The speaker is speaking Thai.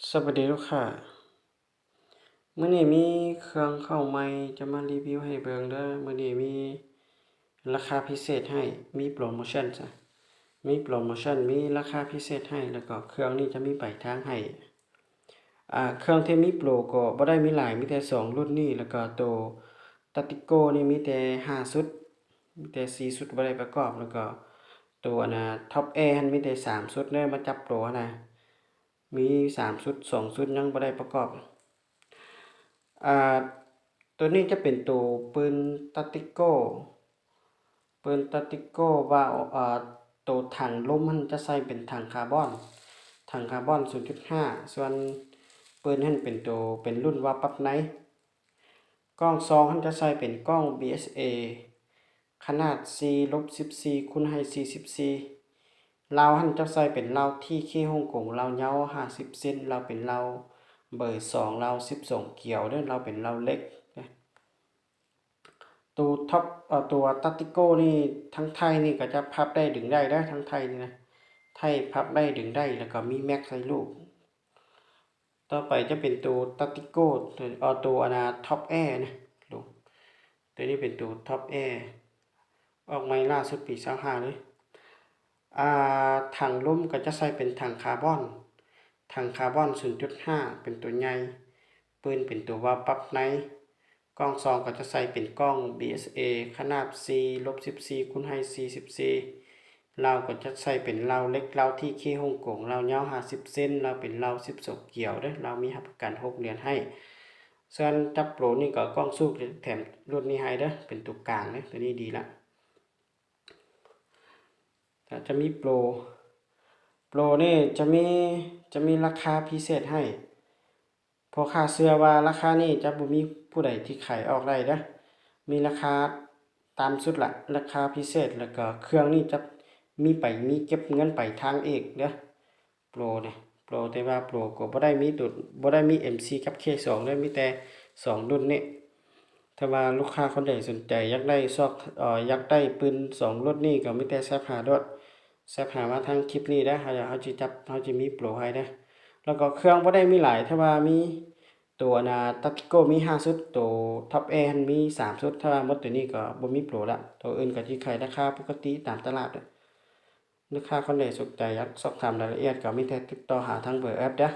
สวัสดีลูกค้ามื้อนี้มีเครื่องเข้าใหม่จะมารีวิวให้เบิ่งเด้อมื้อนี้มีราคาพิเศษให้มีโปรโมชันจ้ะมีโปรโมชันมีราคาพิเศษให้แล้วก็เครื่องนี้จะมีปลายทางให้เครื่องที่มีโปรก็บ่ได้มีหลายมีแต่2รุ่นนี้แล้วก็ตัว Tatico นี่มีแต่5ชุดมีแต่4ชุดบ่ได้ประกอบแล้วก็ตัวอันน่ะ Top Air หั้นมีแต่3ชุดเด้อมาจับโปรหั้นน่ะมี3ชุด2ชุดยังบ่ได้ประกอบอ่าตัวนี้จะเป็นตัวปืน Tactical ปืน Tactical ว่าตัวถังลมมันจะใส่เป็นถังคาร์บอน 0.5 ส่วนปืนนั้นเป็นตัวเป็นรุ่นว่าปั๊บไนท์กล้องซองมันจะใส่เป็นกล้อง BSA ขนาด 4-14 คูณให้44ลาวหันจะใส่เป็นลาวที่เคฮ่องกงลาวยาว50เซนลาวเป็นลาวเบอร์2ลาว12เกี่ยวเด้อลาวเป็นลาวเล็กตัวท็อปตัวตัตติโก้นี่ทั้งไทยนี่ก็จะพับได้ดึงได้นะทั้งไทยนี่นะไทยพับได้ดึงได้แล้วก็มีแม็กใส่ลูกต่อไปจะเป็นตัวตัตติโก้ตัวอนาท็อปแอร์นะลูกตัวนี้เป็นตัวท็อปแอร์ออกใหม่ล่าสุดปี25เลยถังลมก็จะใส่เป็นถังคาร์บอน 0.5 เป็นตัวใหญ่ปืนเป็นตัวว่าปั๊บไนท์กล้องซองก็จะใส่เป็นกล้อง BSA ขนาด 4-14 คูณให้44ลาวก็จะใส่เป็นลาวเล็กลาวที่เคฮ่องกงลาวยาว50เซนลาวเป็นลาว12เกี่ยวเด้อลาวมีรับประกัน6เดือนให้ส่วนจับโปรนี่ก็กล้องสู้แถมรุ่นนี้ให้เด้อเป็นตัวกลางเด้อตัวนี้ดีละถ้าจะมีโปรนี่จะมีราคาพิเศษให้เพราะค่าเสื้อว่าราคานี้จะบ่มีผู้ใดที่ขายออกได้เด้อมีราคาตามสุดละราคาพิเศษแล้วก็เครื่องนี้จะมีเก็บเงินไปทางเอกเด้อโปรเนี่ยโปรแต่ว่าโปรก็บ่ได้มีMC กับ K2 เด้อมีแต่2รุ่นนี้ถ้าว่าลูกค้าคนใดสนใจอยากได้อยากได้ปืน2รุ่นนี้ก็มีแต่แซบหาโดดแซบหามาทางคลิปนี้เด้อเฮาสิมีโปรให้เด้อแล้วก็เครื่องบ่ได้มีหลายถ้าว่ามีตัวTactical มี5ชุดตัว Top Air มี3ชุดถ้าว่าหมดตัวนี้ก็บ่มีโปรละตัวอื่นก็สิขายราคาปกติตามตลาดลูกค้าคนใดสนใจอยากสอบถามรายละเอียดก็มีแต่ติดต่อหาทางเบอร์แอปเด้อ